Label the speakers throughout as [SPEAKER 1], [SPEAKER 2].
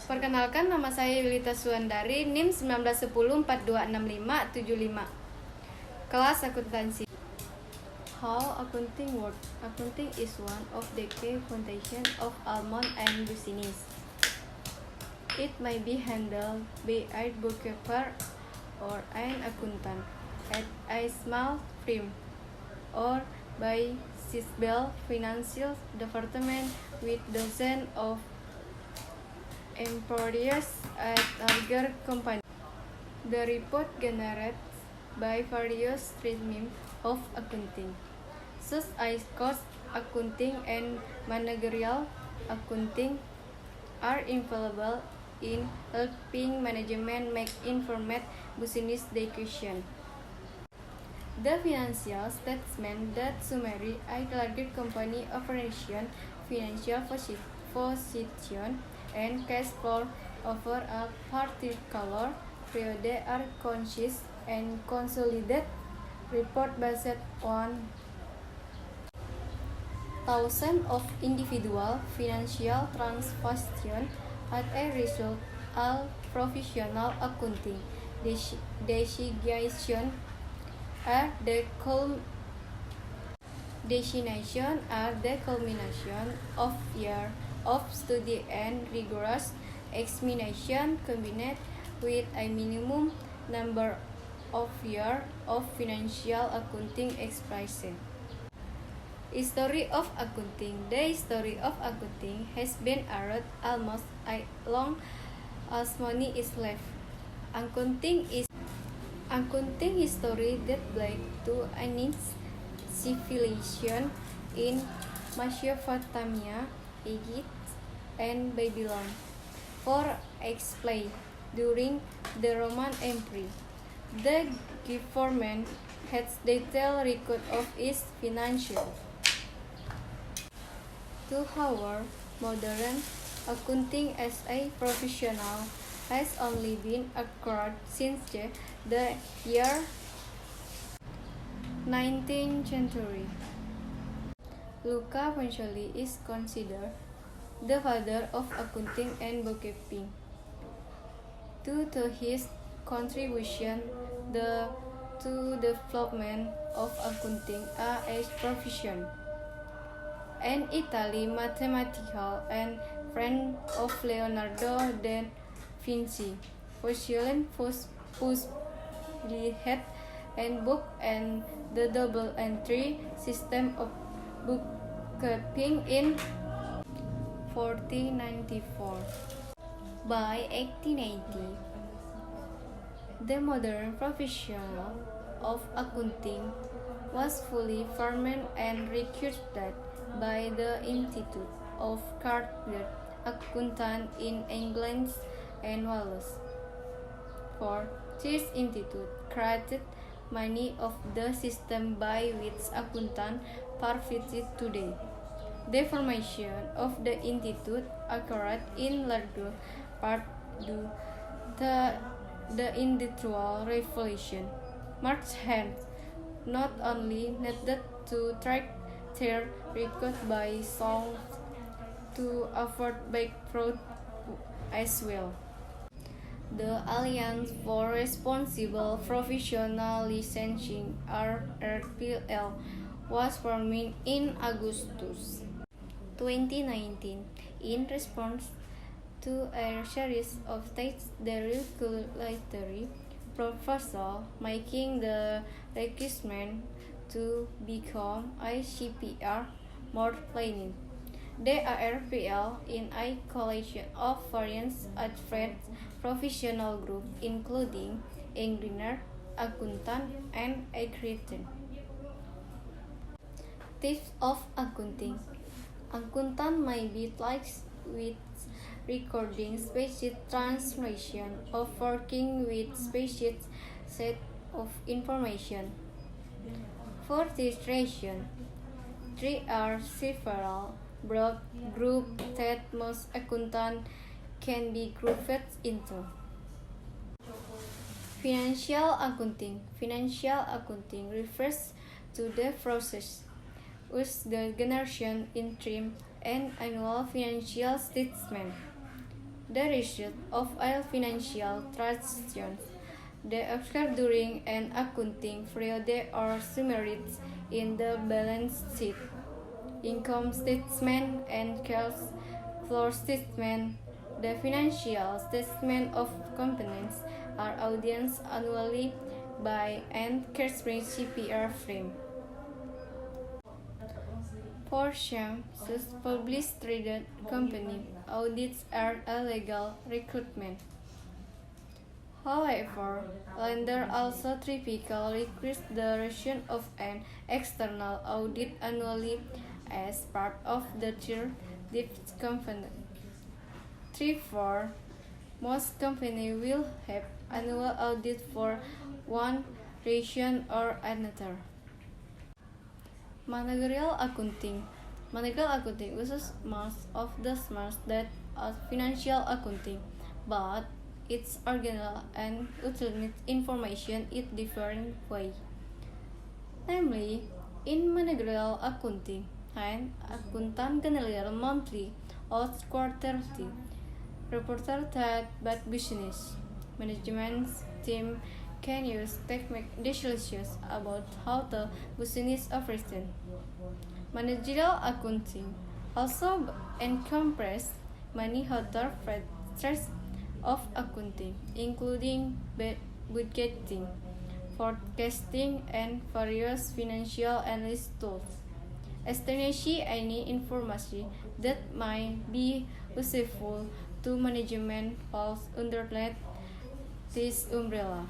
[SPEAKER 1] Perkenalkan, nama saya Yulita Suandari, NIM 1910426575. Kelas akuntansi. How accounting works? Accounting is one of the key foundations of almond and business. It may be handled by a bookkeeper or an accountant at a small firm, or by Sisbel Financial Department with dozens of employees at larger companies. The report generated by various streams of accounting, such as cost accounting and managerial accounting, are invaluable in helping management make informed business decisions. The financial statement that summary a larger company operation, financial position, and cash flow over a particular period are concise and consolidated report based on thousands of individual financial transactions. As a result, all professional accounting designations are the culmination of years of study and rigorous examination combined with a minimum number of years of financial accounting experience. History of accounting. The history of accounting has been around almost as long as money is left. Accounting history dates back to ancient civilization in Mesopotamia, Egypt, and Babylon. For example, during the Roman Empire, the government has detailed record of its financial. However, modern accounting as a professional has only been acquired since the year 19th century. Luca Pacioli is considered the father of accounting and bookkeeping. Due to his contribution to the development of accounting as a profession, an Italian mathematician and friend of Leonardo da Vinci, Pacioli published a book and the double entry system of bookkeeping in 1494. By 1880, the modern profession of accounting was fully formed and recruited by the Institute of Chartered Accountants in England and Wales. For this institute created many of the systems by which accountants profit today. The formation of the institute occurred in large part due to the Industrial Revolution. Merchants not only needed to track their records by sound to avoid bank fraud as well. The Alliance for Responsible Professional Licensing (RRPL) was formed in August 2019 in response to a series of states the regulatory proposal making the requirement to become a CPR more lenient. The RRPL is a collection of various advanced professional groups including engineers, accountants, and accredited. Types of accounting. Accountant may be tasked with recording specific translation of working with specific set of information. For this reason, there are several broad groups that most accountants can be grouped into. Financial accounting. Financial accounting refers to the process with the generation interim and annual financial statement. the result of all financial transactions that occur during an accounting period or summarized in the balance sheet, income statement, and cash flow statement. The financial statement of companies are audited annually by an Carspring CPR firm. For some publicly traded company, audits are a legal requirement. However, lenders also typically request the resumption of an external audit annually as part of their debt covenant. Therefore, most companies will have annual audit for one reason or another. Managerial accounting. Managerial accounting uses most of the smarts that are financial accounting, but its original and ultimate information in different way. Namely, in managerial accounting, an accountant generally monthly or quarterly reported that bad business management team can use to make decisions about how the business operates. Managerial accounting also encompasses many other facets of accounting, including budgeting, forecasting, and various financial analysis tools. Establishing any information that might be useful to management falls under this umbrella.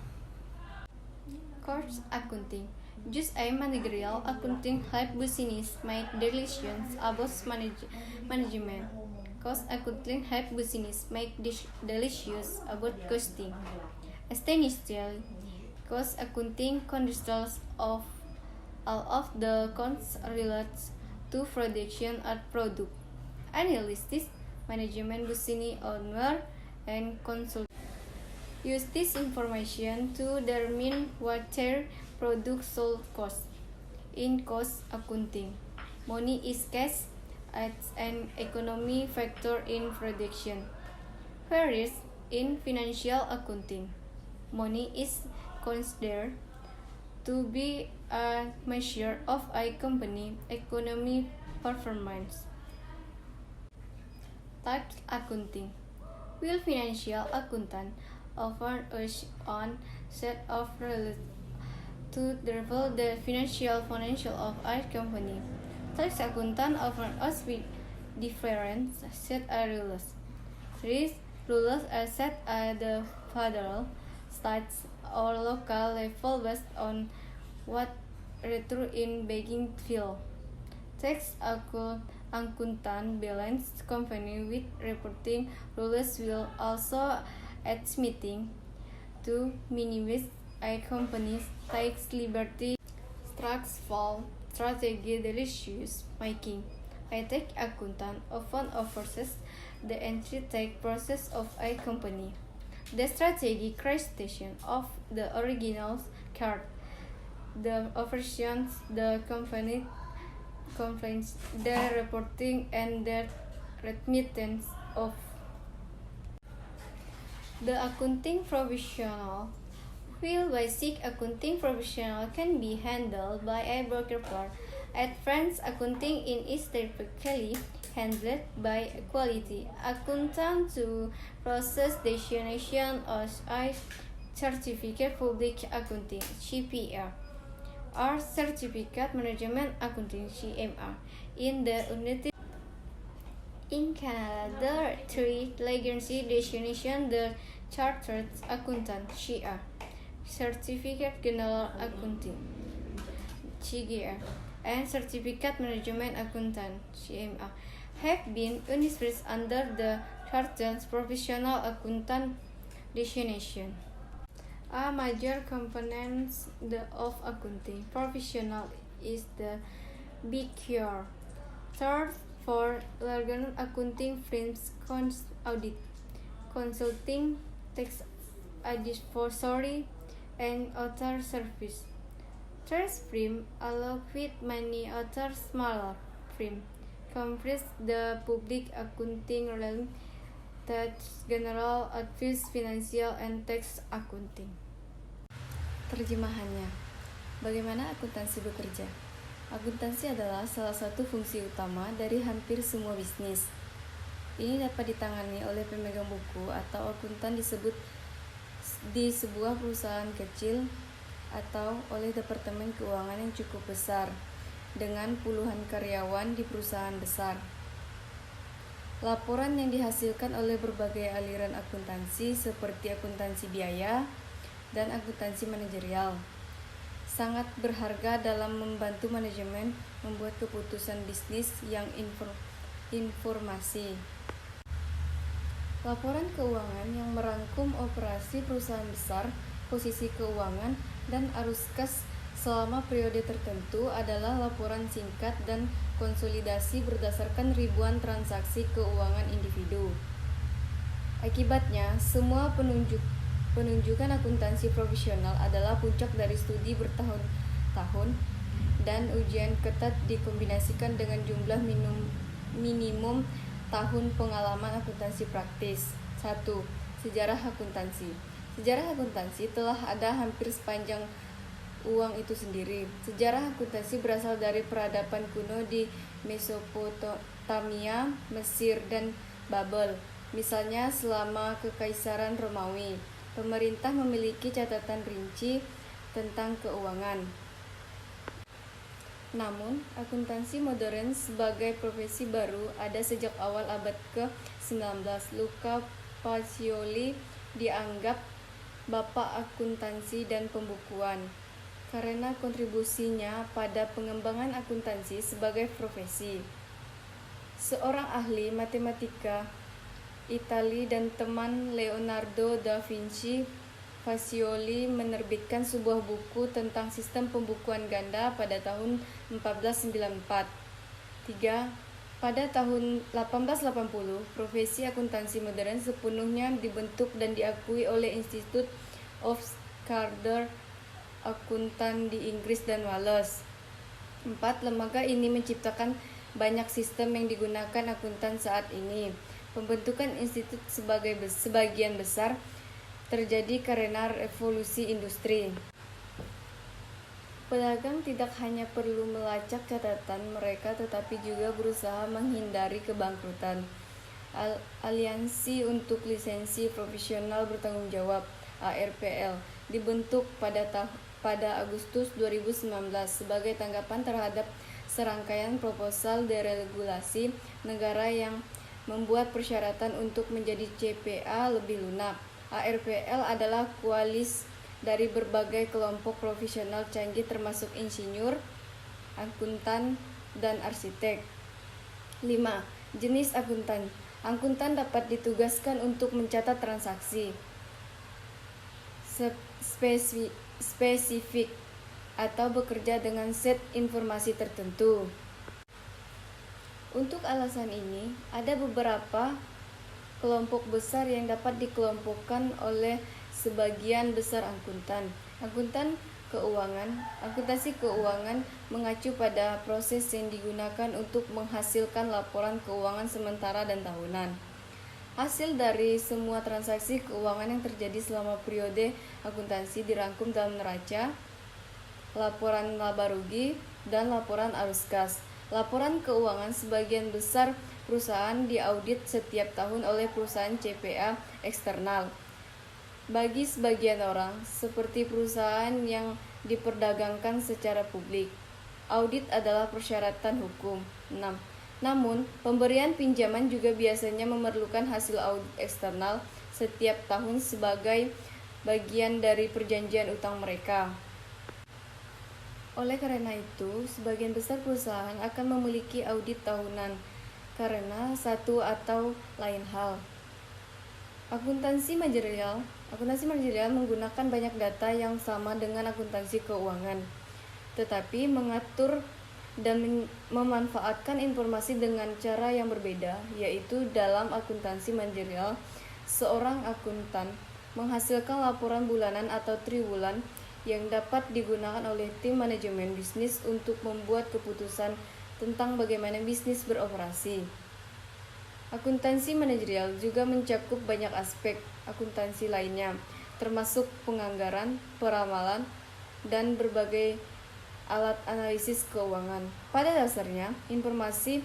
[SPEAKER 1] Cost accounting. Just a managerial accounting help business make decisions about management. Cost accounting help business make decisions about costing. Essentially, cost accounting consists of all of the costs related to production or product. Analysis, management business owner, and consult use this information to determine what their product sold cost. In cost accounting, money is cash as an economic factor in production, whereas in financial accounting, money is considered to be a measure of a company's economic performance. Types accounting. Will financial accountant offer us on set of rules to develop the financial of a company. Tax accountant offer us with different set of rules. These rules are set at the federal, state, or local level based on what return in banking field. Tax accountant balance company with reporting rules will also admitting to minimize a company's tax liberty. Tax-fall strategy decision making. A tax accountant often oversees the entry tax process of a company. The strategy creation of the original card, the operations, the company complaints, the reporting, and the remittance of the accounting professional. While basic accounting professional can be handled by a bookkeeper, advanced accounting is typically handled by a quality accountant to process designation as a certificate public accounting (CPR) or certificate management accounting (CMR) in the United. In Canada, there are three legacy designations: the Chartered Accountant (CA), Certificate General Accounting (CGA), and Certificate Management Accountant (CMA), have been unified under the Chartered Professional Accountant designation. A major component of accounting professional is the Big Four. Third, for larger accounting firms, audit, consulting, tax advisory, and other service. Trust firms, along with many other smaller firms, comprise the public accounting realm. Tax, General Advice, Financial and Tax Accounting. Terjemahannya, bagaimana akuntansi bekerja? Akuntansi adalah salah satu fungsi utama dari hampir semua bisnis. Ini dapat ditangani oleh pemegang buku atau akuntan disebut di sebuah perusahaan kecil atau oleh departemen keuangan yang cukup besar dengan puluhan karyawan di perusahaan besar. Laporan yang dihasilkan oleh berbagai aliran akuntansi seperti akuntansi biaya dan akuntansi manajerial sangat berharga dalam membantu manajemen membuat keputusan bisnis yang informasi. Laporan keuangan yang merangkum operasi perusahaan besar, posisi keuangan, dan arus kas selama periode tertentu adalah laporan singkat dan konsolidasi berdasarkan ribuan transaksi keuangan individu. Akibatnya, semua penunjukan akuntansi profesional adalah puncak dari studi bertahun-tahun dan ujian ketat dikombinasikan dengan jumlah minimum tahun pengalaman akuntansi praktis. 1. Sejarah akuntansi. Sejarah akuntansi telah ada hampir sepanjang uang itu sendiri. Sejarah akuntansi berasal dari peradaban kuno di Mesopotamia, Mesir, dan Babel. Misalnya selama Kekaisaran Romawi, pemerintah memiliki catatan rinci tentang keuangan. Namun, akuntansi modern sebagai profesi baru ada sejak awal abad ke-19. Luca Pacioli dianggap bapak akuntansi dan pembukuan karena kontribusinya pada pengembangan akuntansi sebagai profesi. Seorang ahli matematika Italia dan teman Leonardo da Vinci, Pacioli menerbitkan sebuah buku tentang sistem pembukuan ganda pada tahun 1494. 3. Pada tahun 1880, profesi akuntansi modern sepenuhnya dibentuk dan diakui oleh Institute of Chartered Akuntan di Inggris dan Wales. 4. Lembaga ini menciptakan banyak sistem yang digunakan akuntan saat ini. Pembentukan institut sebagian besar terjadi karena revolusi industri. Pedagang tidak hanya perlu melacak catatan mereka tetapi juga berusaha menghindari kebangkrutan. Aliansi untuk Lisensi Profesional Bertanggung Jawab (ARPL) dibentuk pada Agustus 2019 sebagai tanggapan terhadap serangkaian proposal deregulasi negara yang membuat persyaratan untuk menjadi CPA lebih lunak. ARPL adalah koalis dari berbagai kelompok profesional canggih termasuk insinyur, akuntan, dan arsitek. 5. Jenis akuntan. Akuntan dapat ditugaskan untuk mencatat transaksi spesifik atau bekerja dengan set informasi tertentu. Untuk alasan ini, ada beberapa kelompok besar yang dapat dikelompokkan oleh sebagian besar akuntan. Akuntansi keuangan mengacu pada proses yang digunakan untuk menghasilkan laporan keuangan sementara dan tahunan. Hasil dari semua transaksi keuangan yang terjadi selama periode akuntansi dirangkum dalam neraca, laporan laba rugi, dan laporan arus kas. Laporan keuangan sebagian besar perusahaan diaudit setiap tahun oleh perusahaan CPA eksternal. Bagi sebagian orang, seperti perusahaan yang diperdagangkan secara publik, audit adalah persyaratan hukum. 6. Namun, pemberian pinjaman juga biasanya memerlukan hasil audit eksternal setiap tahun sebagai bagian dari perjanjian utang mereka. Oleh karena itu, sebagian besar perusahaan akan memiliki audit tahunan karena satu atau lain hal. Akuntansi manajerial menggunakan banyak data yang sama dengan akuntansi keuangan, tetapi mengatur dan memanfaatkan informasi dengan cara yang berbeda, yaitu dalam akuntansi manajerial, seorang akuntan menghasilkan laporan bulanan atau triwulan yang dapat digunakan oleh tim manajemen bisnis untuk membuat keputusan tentang bagaimana bisnis beroperasi. Akuntansi manajerial juga mencakup banyak aspek akuntansi lainnya, termasuk penganggaran, peramalan, dan berbagai alat analisis keuangan. Pada dasarnya, informasi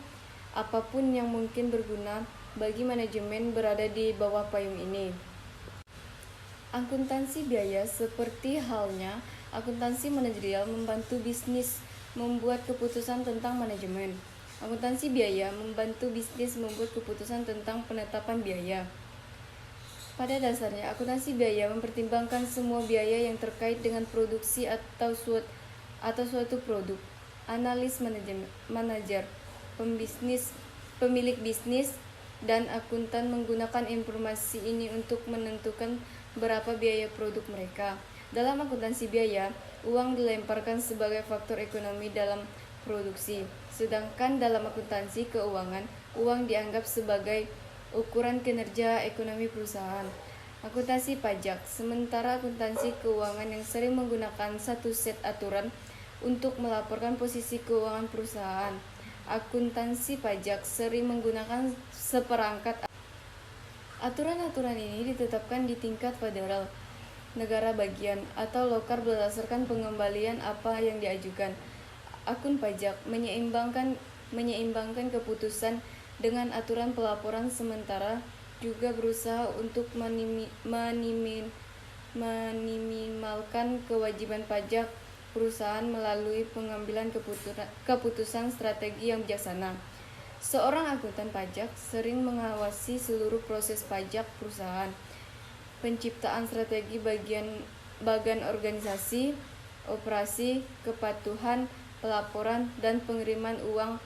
[SPEAKER 1] apapun yang mungkin berguna bagi manajemen berada di bawah payung ini. Akuntansi biaya seperti halnya akuntansi manajerial membantu bisnis membuat keputusan tentang manajemen. Akuntansi biaya membantu bisnis membuat keputusan tentang penetapan biaya. Pada dasarnya, akuntansi biaya mempertimbangkan semua biaya yang terkait dengan produksi atau suatu produk. Analis manajer, pemilik bisnis, dan akuntan menggunakan informasi ini untuk menentukan berapa biaya produk mereka. Dalam akuntansi biaya, uang dilemparkan sebagai faktor ekonomi dalam produksi, sedangkan dalam akuntansi keuangan, uang dianggap sebagai ukuran kinerja ekonomi perusahaan. Akuntansi pajak, sementara akuntansi keuangan yang sering menggunakan satu set aturan untuk melaporkan posisi keuangan perusahaan. Akuntansi pajak sering menggunakan seperangkat aturan-aturan ini ditetapkan di tingkat federal, negara bagian, atau lokal berdasarkan pengembalian apa yang diajukan. Akun pajak menyeimbangkan keputusan dengan aturan pelaporan, sementara juga berusaha untuk meminimalkan kewajiban pajak perusahaan melalui pengambilan keputusan strategi yang bijaksana. Seorang akuntan pajak sering mengawasi seluruh proses pajak perusahaan, penciptaan strategi bagian organisasi, operasi, kepatuhan, pelaporan, dan pengiriman uang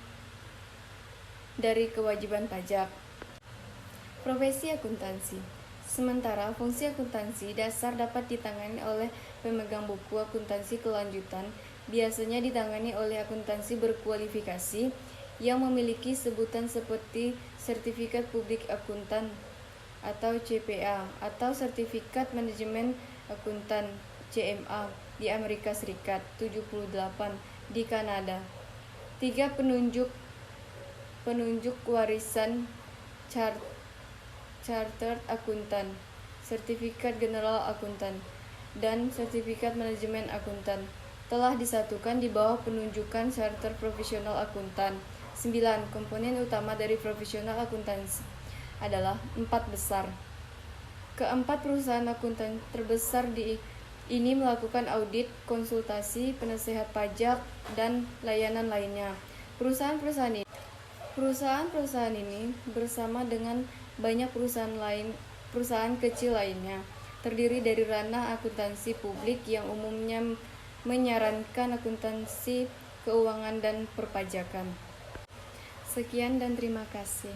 [SPEAKER 1] dari kewajiban pajak. Profesi akuntansi. Sementara fungsi akuntansi dasar dapat ditangani oleh pemegang buku akuntansi kelanjutan, biasanya ditangani oleh akuntansi berkualifikasi yang memiliki sebutan seperti Sertifikat Publik Akuntan atau CPA atau Sertifikat Manajemen Akuntan CMA di Amerika Serikat, 78 di Kanada. 3 penunjuk warisan Chartered Akuntan, Sertifikat General Akuntan, dan Sertifikat Manajemen Akuntan telah disatukan di bawah penunjukan Charter Profesional Akuntan. 9. Komponen utama dari profesional akuntansi adalah 4 besar. Keempat perusahaan akuntan terbesar ini melakukan audit, konsultasi, penasehat pajak, dan layanan lainnya. Perusahaan-perusahaan ini bersama dengan banyak perusahaan kecil lainnya, terdiri dari ranah akuntansi publik yang umumnya menyarankan akuntansi keuangan dan perpajakan. Sekian dan terima kasih.